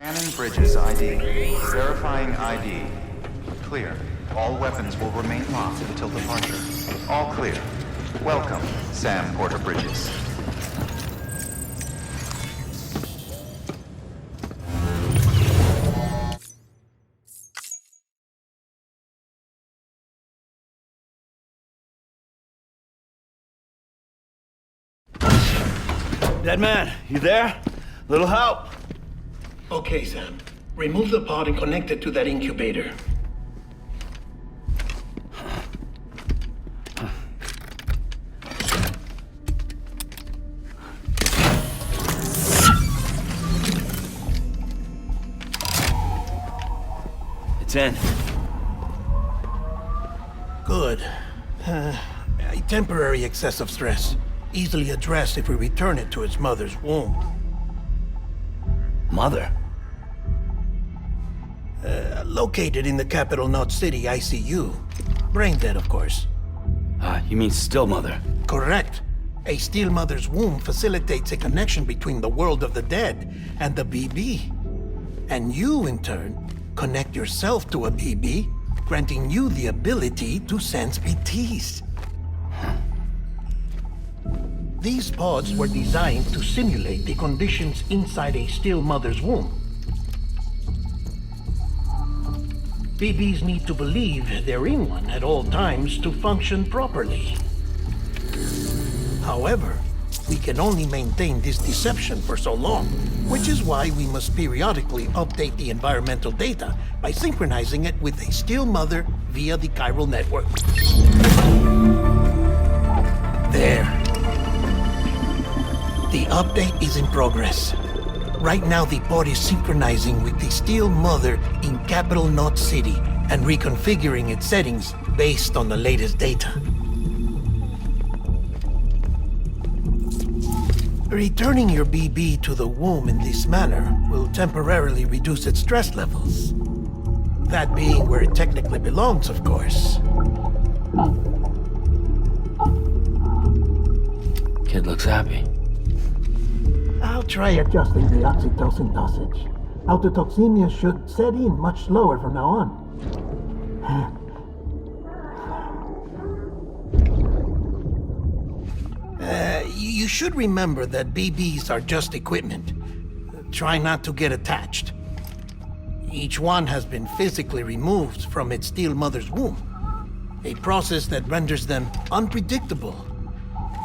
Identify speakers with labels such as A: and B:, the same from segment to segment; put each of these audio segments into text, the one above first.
A: Scanning Bridges ID. Verifying ID. Clear. All weapons will remain locked until departure. All clear. Welcome, Sam Porter Bridges.
B: Dead man, you there? Little help?
C: Okay, Sam. Remove the pod and connect it to that incubator.
B: It's in.
C: Good. A temporary excessive stress. Easily addressed if we return it to its mother's womb.
B: Mother?
C: Located in the capital Knot City ICU. Brain dead, of course.
B: You mean still mother?
C: Correct. A still mother's womb facilitates a connection between the world of the dead and the BB. And you, in turn, connect yourself to a BB, granting you the ability to sense BTs. These pods were designed to simulate the conditions inside a still mother's womb. BBs need to believe they're in one at all times to function properly. However, we can only maintain this deception for so long, which is why we must periodically update the environmental data by synchronizing it with a still mother via the chiral network. There. The update is in progress. Right now, the pod is synchronizing with the still mother in capital Knot City and reconfiguring its settings based on the latest data. Returning your BB to the womb in this manner will temporarily reduce its stress levels. That being where it technically belongs, of course.
B: Kid looks happy.
C: I'll try adjusting the oxytocin dosage. Autotoxemia should set in much slower from now on. You should remember that BBs are just equipment. Try not to get attached. Each one has been physically removed from its still mother's womb. A process that renders them unpredictable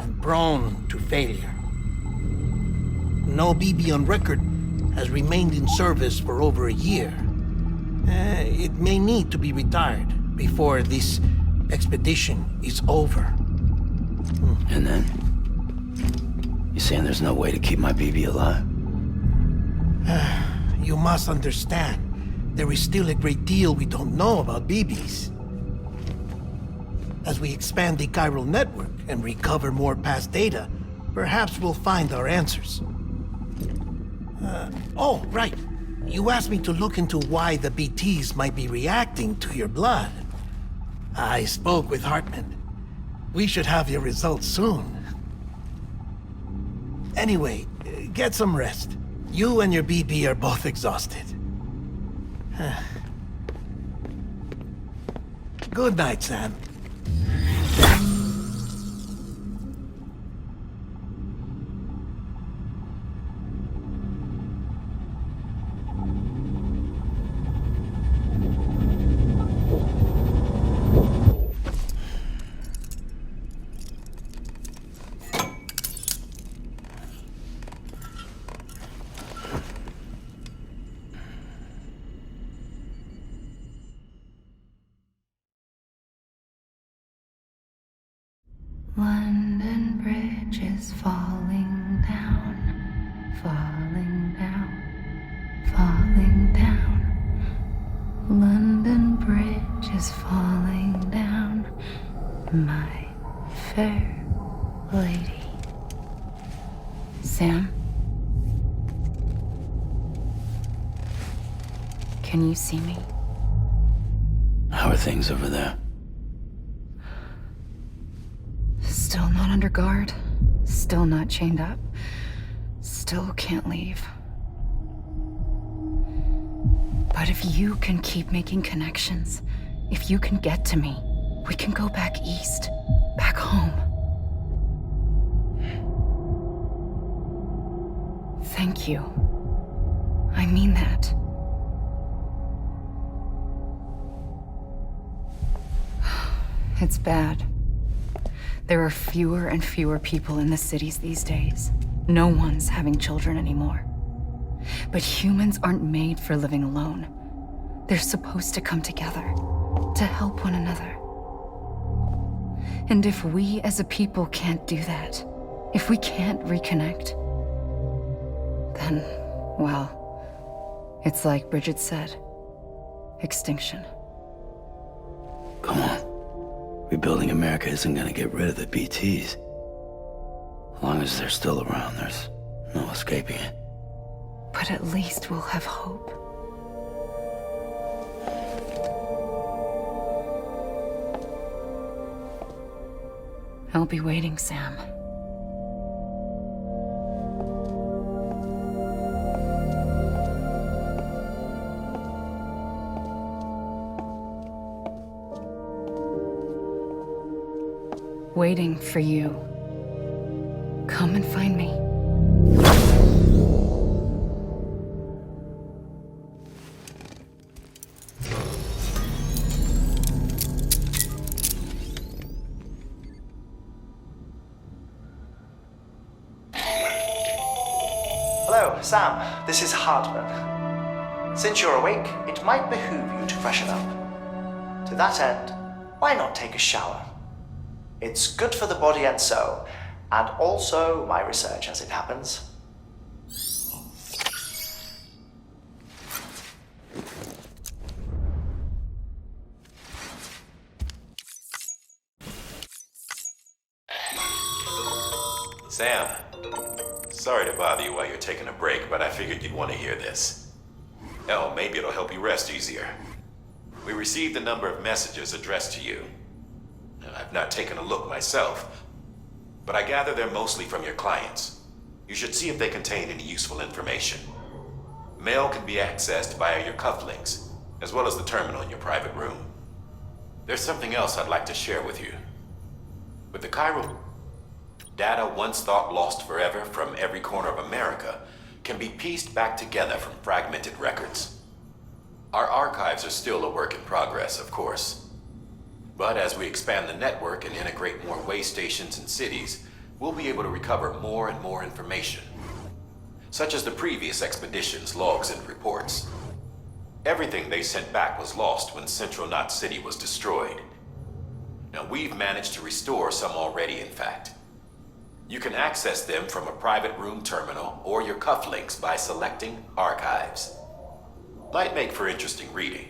C: and prone to failure. No BB on record has remained in service for over a year. It may need to be retired before this expedition is over.
B: And then? You saying there's no way to keep my BB alive?
C: You must understand, there is still a great deal we don't know about BBs. As we expand the chiral network and recover more past data, perhaps we'll find our answers. Oh, right. You asked me to look into why the BTs might be reacting to your blood. I spoke with Hartman. We should have your results soon. Anyway, get some rest. You and your BB are both exhausted. Good night, Sam.
D: London Bridge is falling down, falling down, falling down. London Bridge is falling down, my fair lady. Sam? Can you see me?
B: How are things over there?
D: Still not under guard. Still not chained up. Still can't leave. But if you can keep making connections, if you can get to me, we can go back east, back home. Thank you. I mean that. It's bad. There are fewer and fewer people in the cities these days. No one's having children anymore. But humans aren't made for living alone. They're supposed to come together, to help one another. And if we as a people can't do that, if we can't reconnect, then, well, it's like Bridget said, extinction.
B: Come on. Rebuilding America isn't gonna get rid of the BTs. As long as they're still around, there's no escaping it.
D: But at least we'll have hope. I'll be waiting, Sam. Waiting for you. Come and find me.
E: Hello, Sam. This is Hartman. Since you're awake, it might behoove you to freshen up. To that end, why not take a shower? It's good for the body and soul, and also my research as it happens.
F: Sam, sorry to bother you while you're taking a break, but I figured you'd want to hear this. Hell, maybe it'll help you rest easier. We received a number of messages addressed to you. I've not taken a look myself, but I gather they're mostly from your clients. You should see if they contain any useful information. Mail can be accessed via your cufflinks, as well as the terminal in your private room. There's something else I'd like to share with you. With the chiral data once thought lost forever from every corner of America can be pieced back together from fragmented records. Our archives are still a work in progress, of course. But as we expand the network and integrate more way stations and cities, we'll be able to recover more and more information, such as the previous expedition's logs and reports. Everything they sent back was lost when Central Knot City was destroyed. Now, we've managed to restore some already, in fact. You can access them from a private room terminal or your cufflinks by selecting Archives. Might make for interesting reading.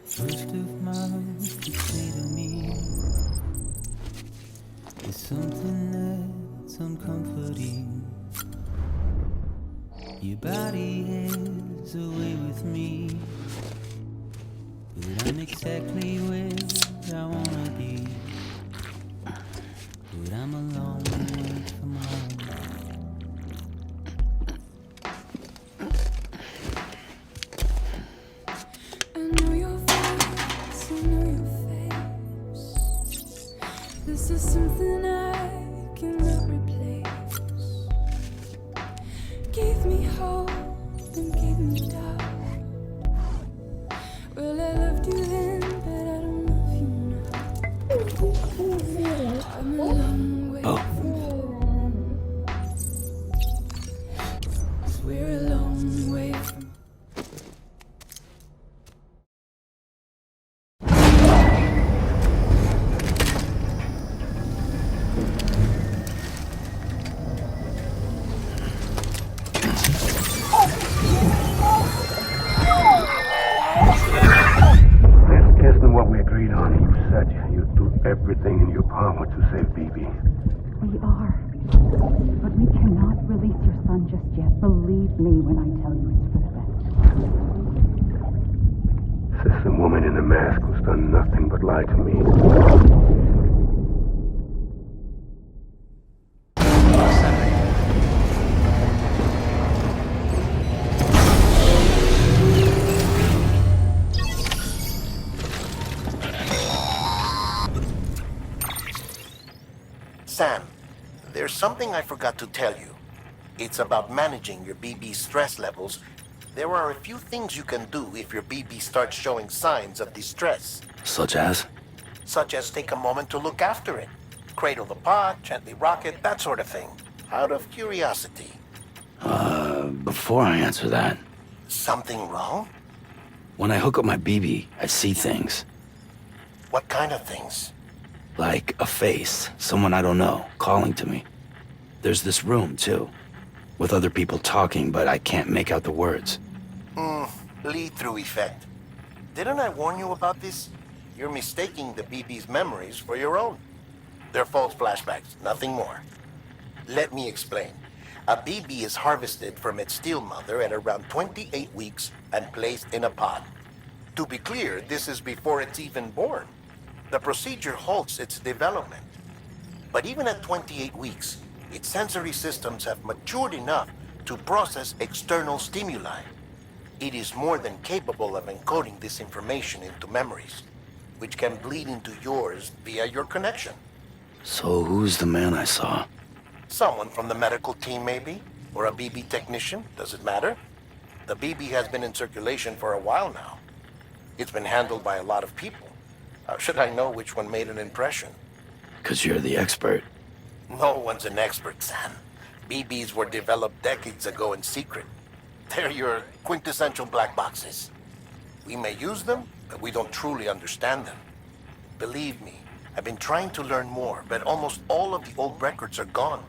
G: First of mouth to say to me is something that's uncomforting. Your body is away with me, but I'm exactly where I wanna be. But I'm a long way from home.
H: This is something I cannot replace. Gave me hope and gave me doubt. Well, I loved you then, but I don't love you now. I'm a long way from home. 'Cause we're a long way from
I: Isn't what we agreed on, he was said you'd do everything in your power to save BB.
J: We are. But we cannot release your son just yet. Believe me when I tell you it's for the best.
I: Says the woman in the mask who's done nothing but lie to me.
C: Sam, there's something I forgot to tell you. It's about managing your BB stress levels. There are a few things you can do if your BB starts showing signs of distress.
B: Such as?
C: Such as take a moment to look after it. Cradle the pod, gently rock it, that sort of thing. Out of curiosity.
B: Before I answer that,
C: Something wrong?
B: when I hook up my BB, I see things.
C: What kind of things?
B: Like a face, someone I don't know, calling to me. There's this room, too, with other people talking, but I can't make out the words.
C: Lead-through effect. Didn't I warn you about this? You're mistaking the BB's memories for your own. They're false flashbacks, nothing more. Let me explain. A BB is harvested from its steel mother at around 28 weeks and placed in a pod. To be clear, this is before it's even born. The procedure halts its development. But even at 28 weeks, its sensory systems have matured enough to process external stimuli. It is more than capable of encoding this information into memories, which can bleed into yours via your connection.
B: So who's the man I saw?
C: Someone from the medical team, maybe? Or a BB technician? Does it matter? The BB has been in circulation for a while now. It's been handled by a lot of people. How should I know which one made an impression?
B: 'Cause you're the expert.
C: No one's an expert, Sam. BBs were developed decades ago in secret. They're your quintessential black boxes. We may use them, but we don't truly understand them. Believe me, I've been trying to learn more, but almost all of the old records are gone.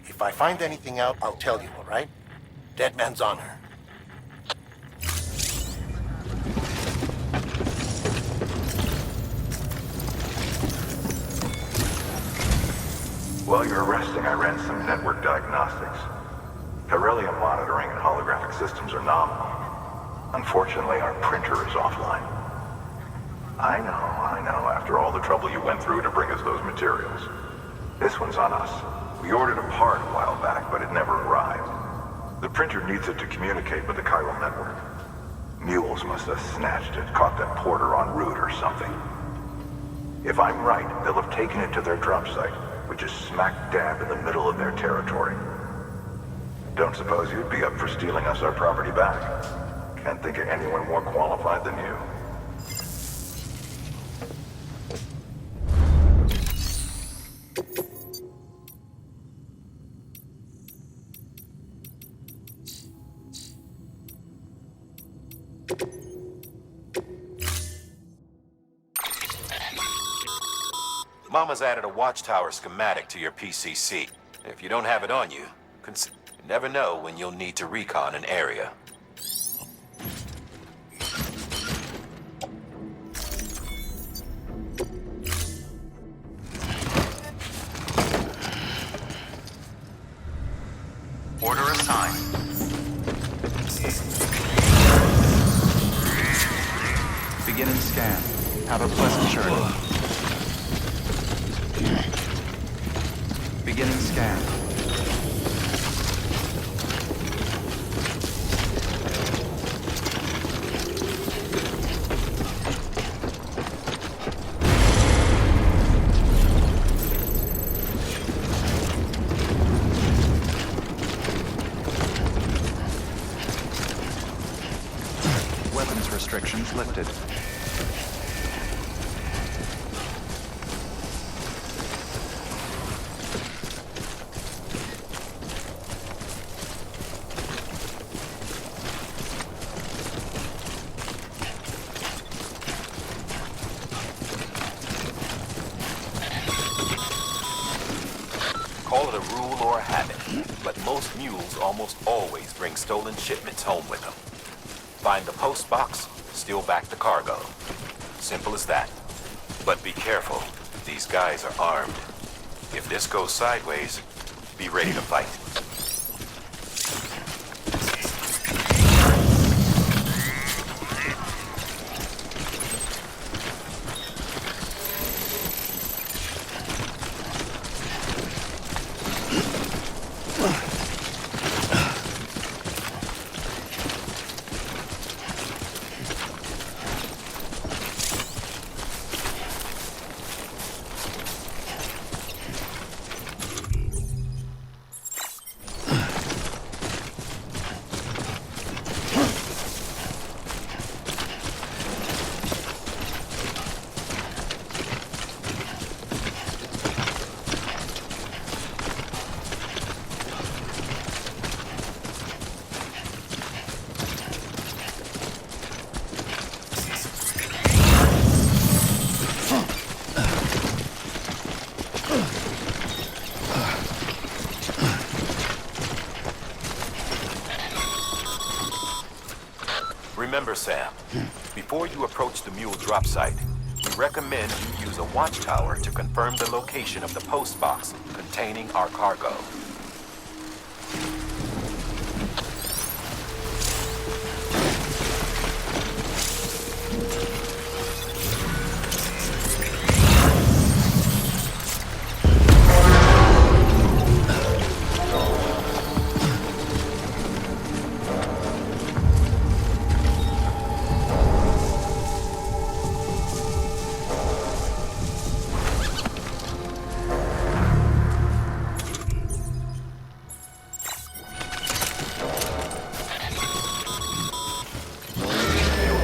C: If I find anything out, I'll tell you, all right? Dead man's honor.
K: While you're resting, I ran some network diagnostics. Beryllium monitoring and holographic systems are nominal. Unfortunately, our printer is offline. I know, after all the trouble you went through to bring us those materials. This one's on us. We ordered a part a while back, but it never arrived. The printer needs it to communicate with the chiral network. Mules must have snatched it, caught that porter en route or something. If I'm right, they'll have taken it to their drop site, which is smack dab in the middle of their territory. Don't suppose you'd be up for stealing us our property back? Can't think of anyone more qualified than you.
F: Mama's added a watchtower schematic to your PCC. If you don't have it on you, you never know when you'll need to recon an area.
A: Order assigned. Begin and scan. Have a pleasant journey. Begin and scan. Weapons restrictions lifted.
F: Call it a rule or a habit, but most mules almost always bring stolen shipments home with them. Find the post box, steal back the cargo. Simple as that. But be careful. These guys are armed. If this goes sideways, be ready to fight. Remember, Sam, before you approach the mule drop site, we recommend you use a watchtower to confirm the location of the post box containing our cargo.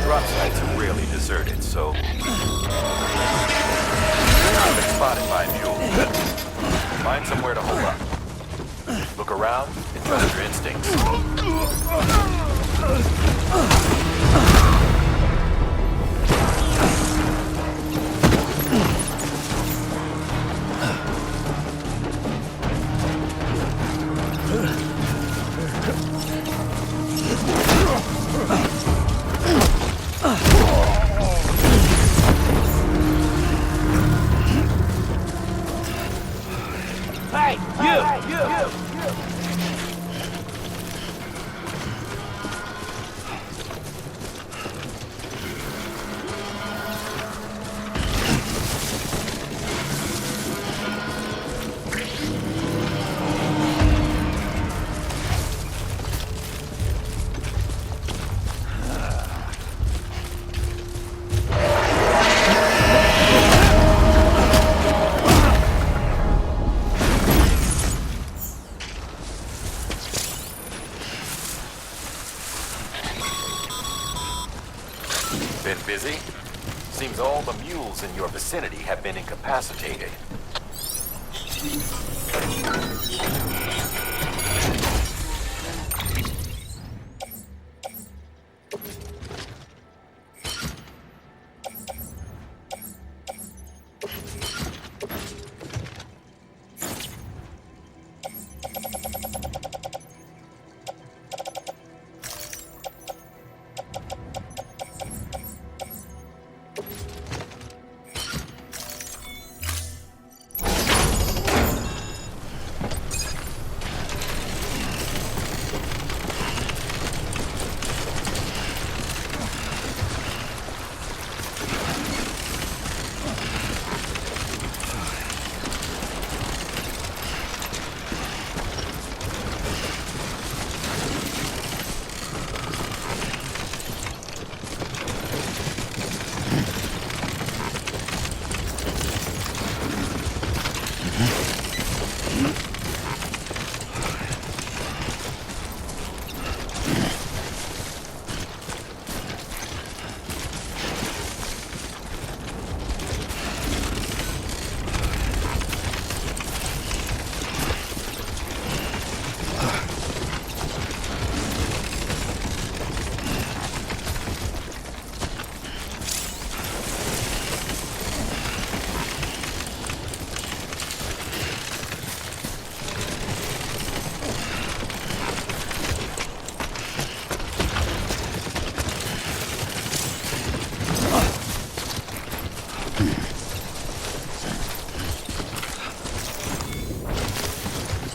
F: Drop sites are rarely deserted, so... I've been spotted by a mule. Find somewhere to hold up. Look around and trust your instincts. Been busy? Seems all the mules in your vicinity have been incapacitated.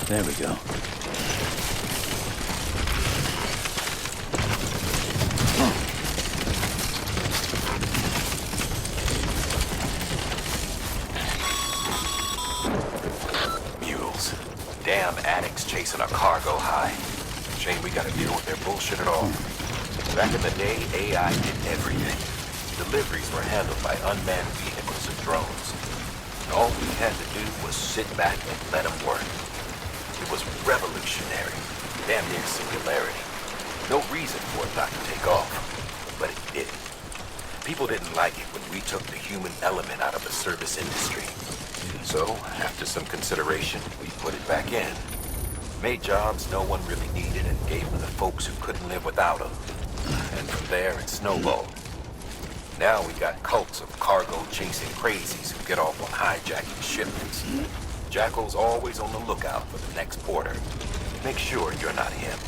B: There we go.
F: Mules. Damn addicts chasing a cargo high. Shame we gotta deal with their bullshit at all. Back in the day, AI did everything. Deliveries were handled by unmanned vehicles and drones. And all we had to do was sit back and let them work. It was revolutionary, damn near singularity. No reason for it not to take off, but it did. People didn't like it when we took the human element out of the service industry. So, after some consideration, we put it back in. Made jobs no one really needed and gave to the folks who couldn't live without them. And from there, it snowballed. Now we got cults of cargo-chasing crazies who get off on hijacking shipments. Jackal's always on the lookout for the next porter. Make sure you're not him.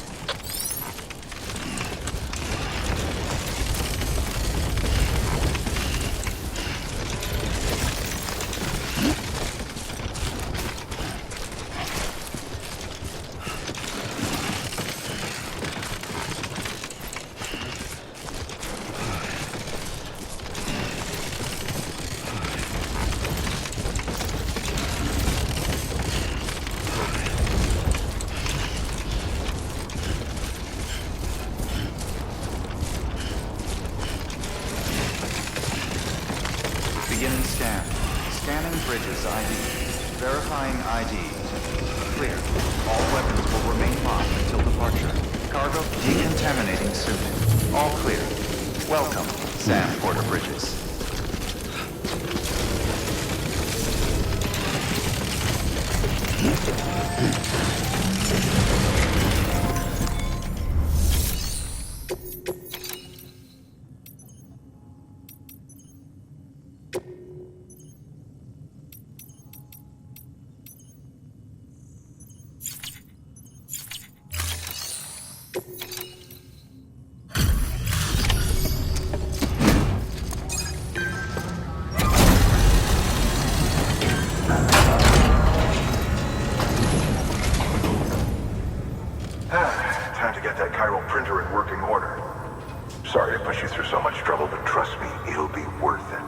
A: Beginning scan. Scanning bridges ID. Verifying ID. Clear. All weapons will remain locked until departure. Cargo decontaminating soon. All clear. Welcome, Sam Porter Bridges.
K: Time to get that chiral printer in working order. Sorry to push you through so much trouble, but trust me, it'll be worth it.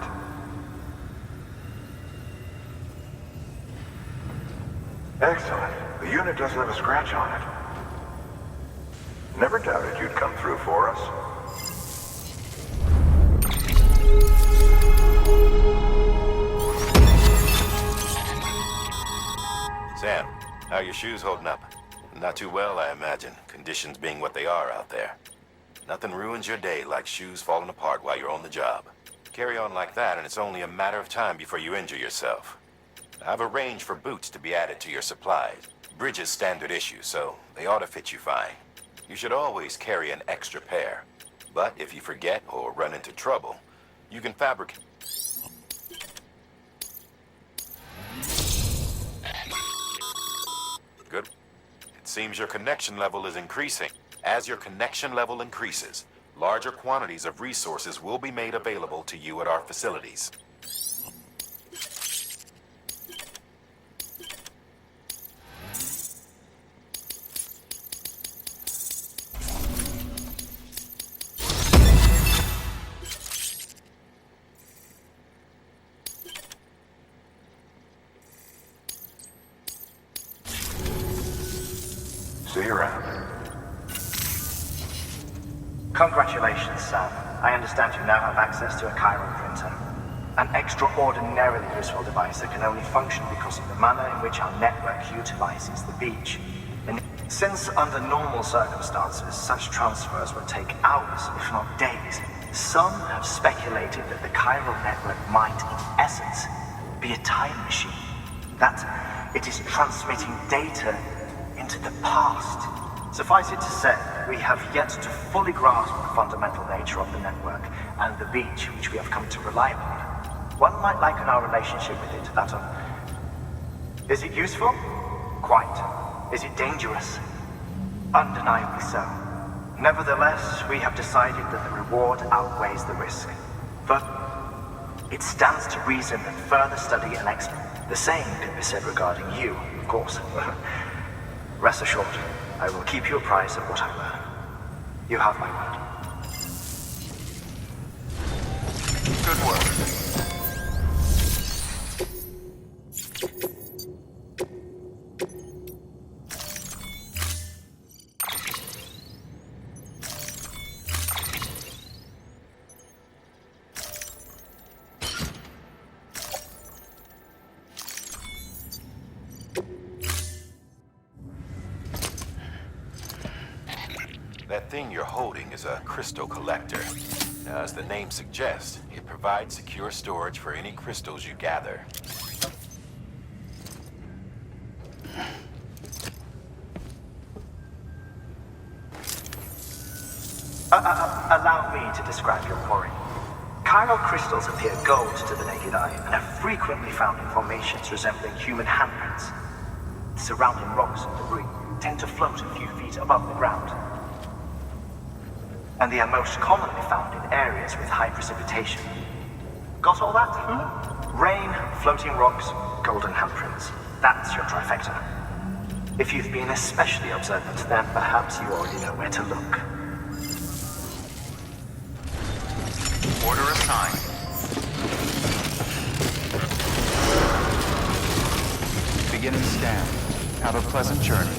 K: Excellent. The unit doesn't have a scratch on it. Never doubted you'd come through for us.
F: Sam, how are your shoes holding up? Not too well, I imagine, conditions being what they are out there. Nothing ruins your day like shoes falling apart while you're on the job. Carry on like that, and it's only a matter of time before you injure yourself. I've arranged for boots to be added to your supplies. Bridges standard issue, so they ought to fit you fine. You should always carry an extra pair. But if you forget or run into trouble, you can fabricate. Good. It seems your connection level is increasing. As your connection level increases, larger quantities of resources will be made available to you at our facilities.
K: See you around.
E: Congratulations, Sam. I understand you now have access to a chiral printer. An extraordinarily useful device that can only function because of the manner in which our network utilizes the beach. And since under normal circumstances, such transfers would take hours, if not days, some have speculated that the chiral network might, in essence, be a time machine. That it is transmitting data into the past. Suffice it to say, we have yet to fully grasp the fundamental nature of the network and the beach which we have come to rely upon. One might liken our relationship with it to that of... Is it useful? Quite. Is it dangerous? Undeniably so. Nevertheless, we have decided that the reward outweighs the risk. But it stands to reason that further study and the same can be said regarding you, of course. Rest assured, I will keep you apprised of what I learn. You have my word.
A: Good work.
F: That thing you're holding is a crystal collector. Now, as the name suggests, it provides secure storage for any crystals you gather.
E: Allow me to describe your quarry. Chiral crystals appear gold to the naked eye and are frequently found in formations resembling human handprints. Surrounding rocks and debris tend to float a few feet above the ground. And they are most commonly found in areas with high precipitation. Got all that? Rain, floating rocks, golden handprints. That's your trifecta. If you've been especially observant, then perhaps you already know where to look.
A: Order assigned. Beginning scan. Have a pleasant journey.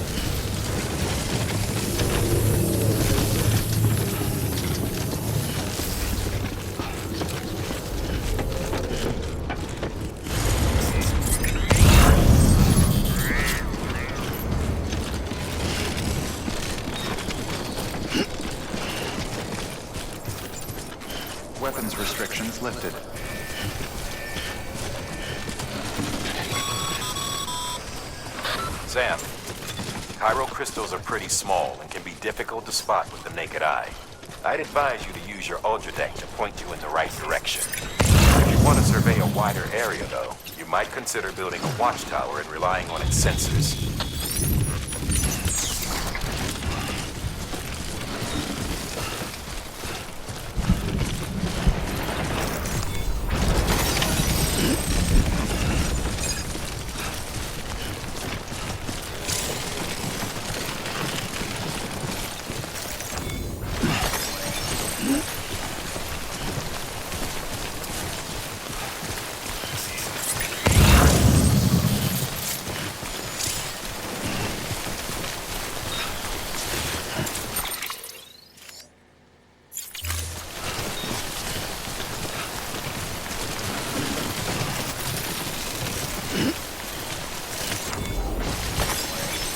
A: Weapons restrictions lifted.
F: Sam, chiral crystals are pretty small and can be difficult to spot with the naked eye. I'd advise you to use your Ultradeck to point you in the right direction. If you want to survey a wider area, though, you might consider building a watchtower and relying on its sensors.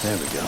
B: There we go.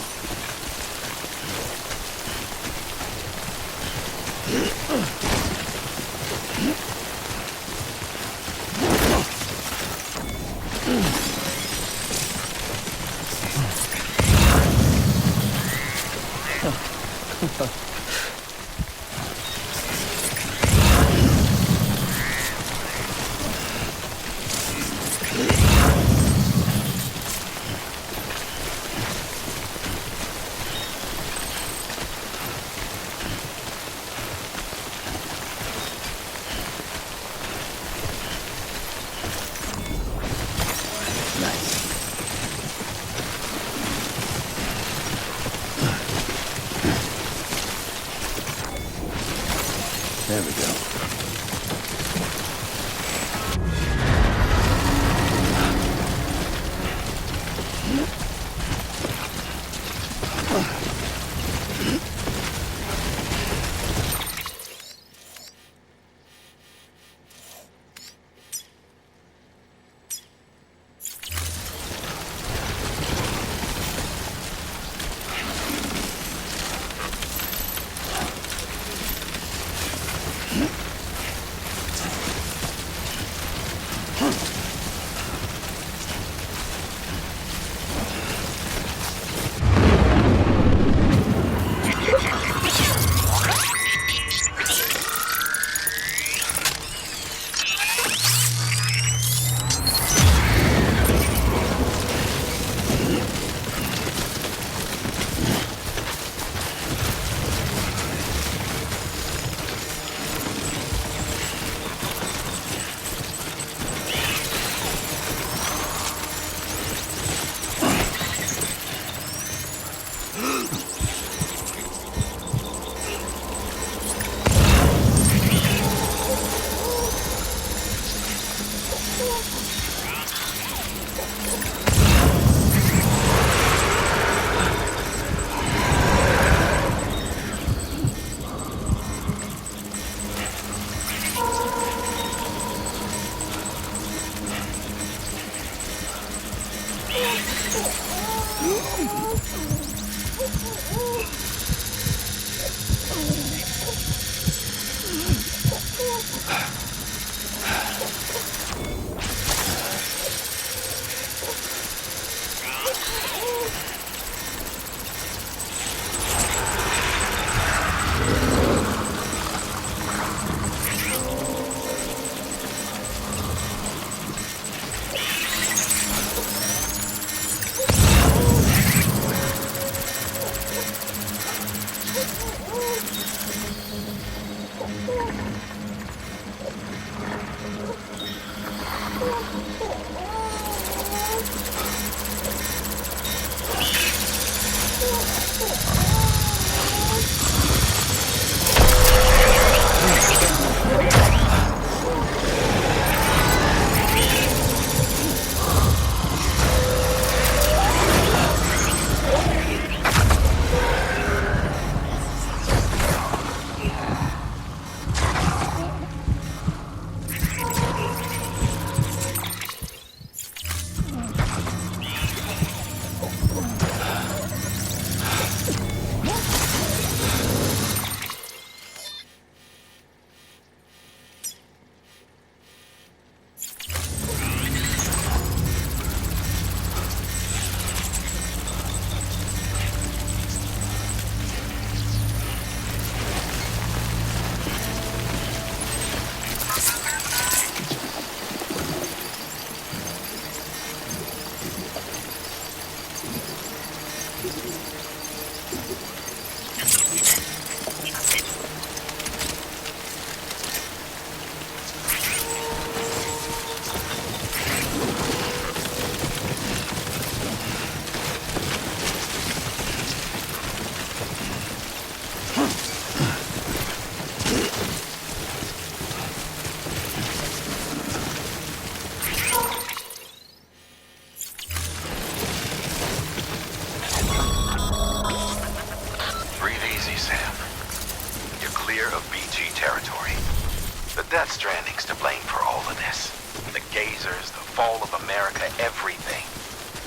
K: STRANDING's to blame for all of this. The gazers, the fall of America, everything.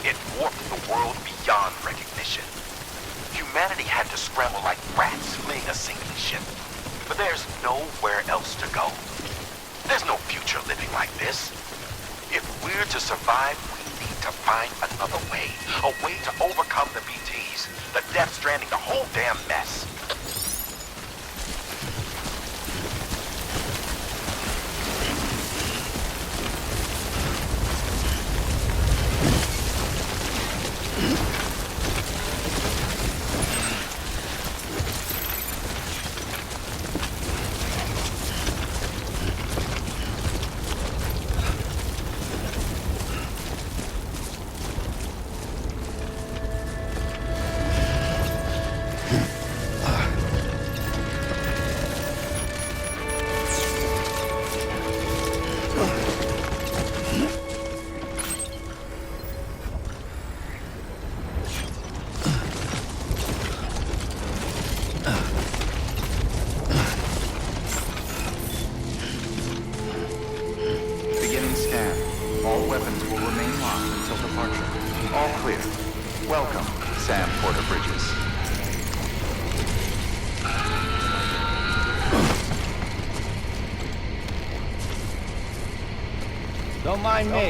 K: It warped the world beyond recognition. Humanity had to scramble like rats fleeing a sinking ship. But there's nowhere else to go. There's no future living like this. If we're to survive, we need to find another way. A way to overcome the BTs, the Death Stranding, the whole damn mess.
A: All weapons will remain locked until departure. All clear. Welcome, Sam Porter Bridges.
L: Don't mind me.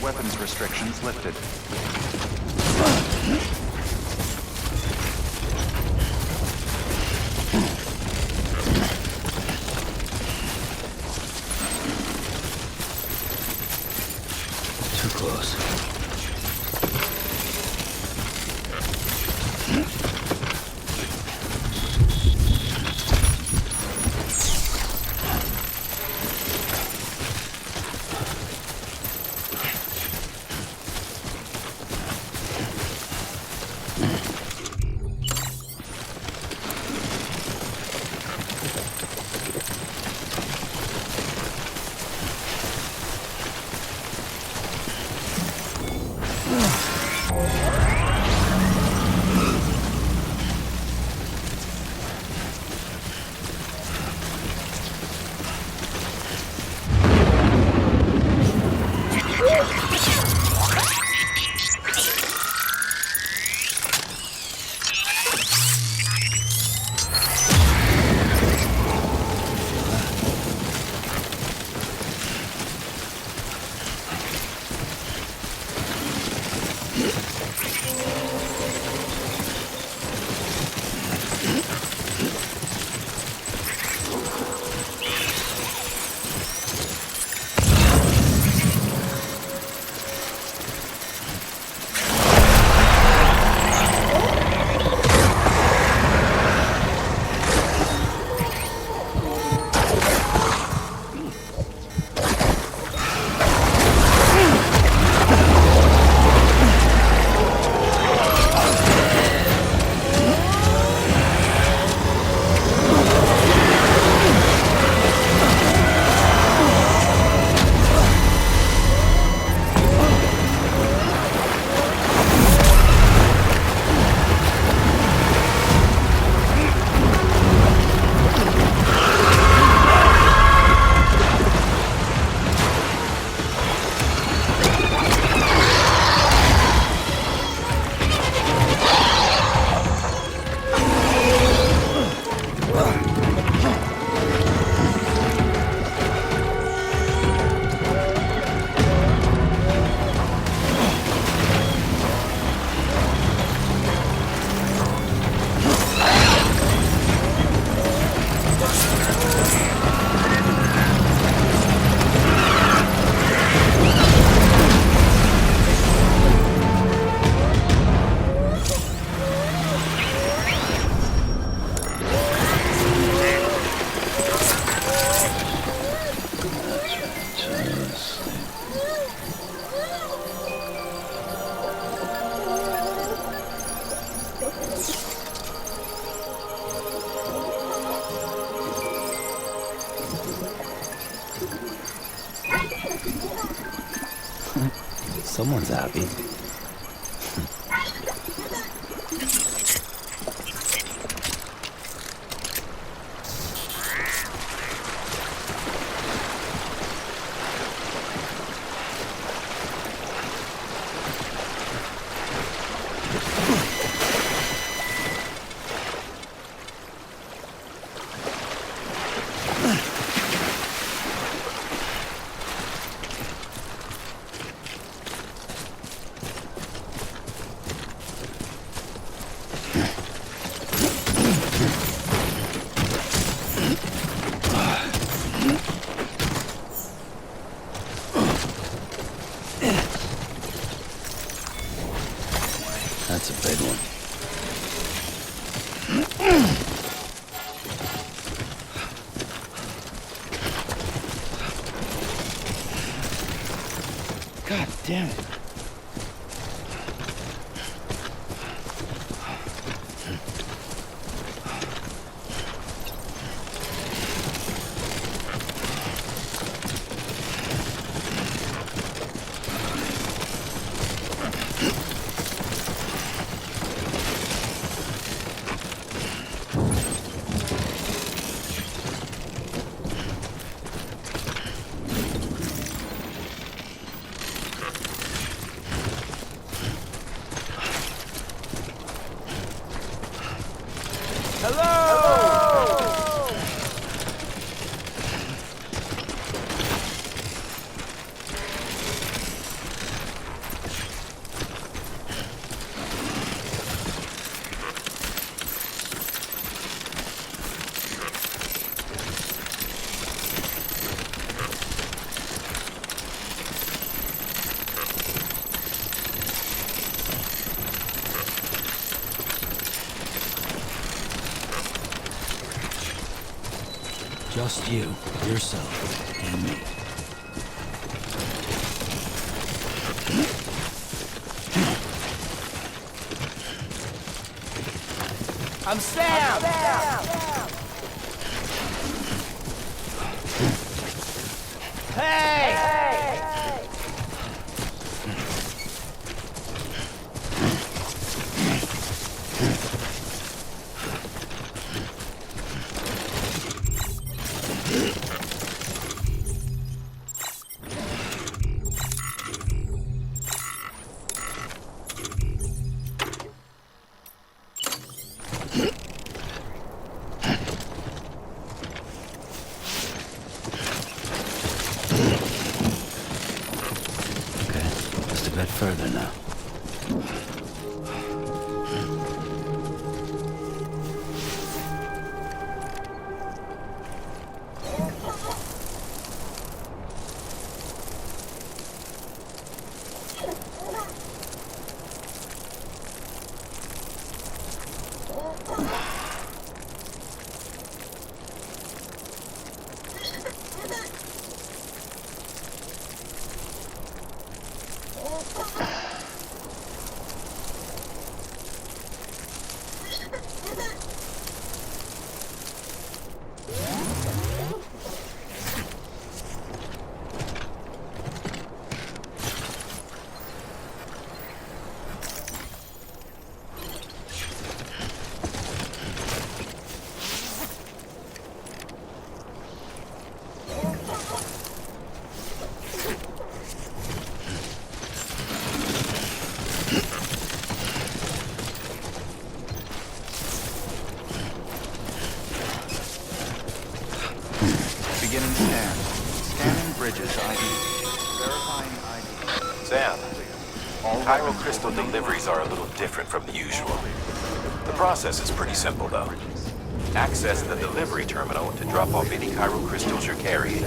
A: Weapons restrictions lifted.
B: Too close. Someone's happy. That's a big one. God damn it. Just you, yourself, and me.
L: I'm Sam! Hey!
B: Just a bit further now.
A: Beginning scan. Scanning bridges ID. Verifying ID.
F: Sam,
A: All
F: Chiral
A: weapons
F: crystal
A: will remain
F: deliveries are a little different from the usual. The process is pretty simple, though. Access the delivery terminal to drop off any chiral crystals you're carrying.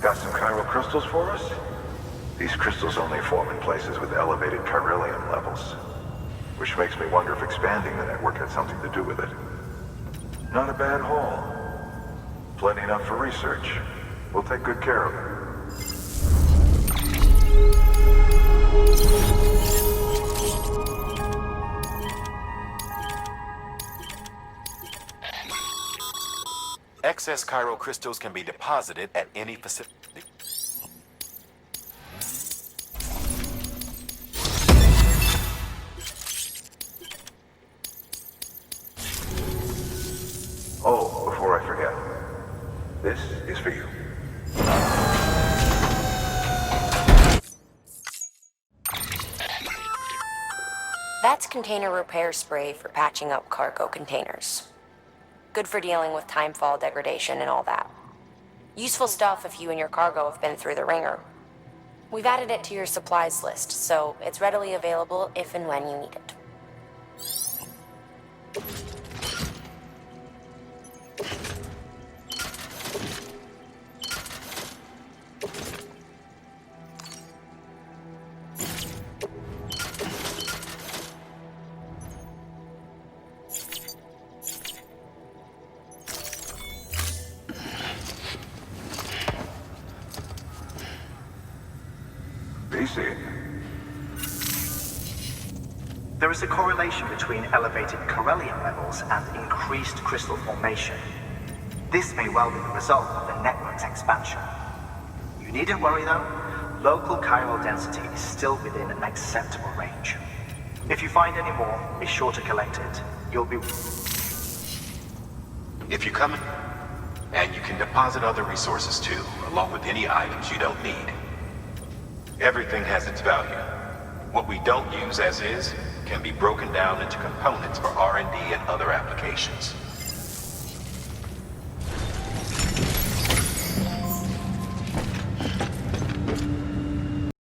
K: Got some chiral crystals for us? These crystals only form in places with elevated chiralium levels, which makes me wonder if expanding the network had something to do with it. Not a bad haul. Plenty enough for research. We'll take good care of it.
F: Excess chiral crystals can be deposited at any facility.
K: Oh, before I forget, this is for you.
M: That's container repair spray for patching up cargo containers. Good for dealing with timefall degradation and all that. Useful stuff if you and your cargo have been through the ringer. We've added it to your supplies list, so it's readily available if and when you need it.
E: There is a correlation between elevated chiralium levels and increased crystal formation. This may well be the result of the network's expansion. You needn't worry though, local chiral density is still within an acceptable range. If you find any more, be sure to collect it. You'll be...
F: If you come in, and you can deposit other resources too, along with any items you don't need. Everything has its value. What we don't use as is can be broken down into components for R&D and other applications.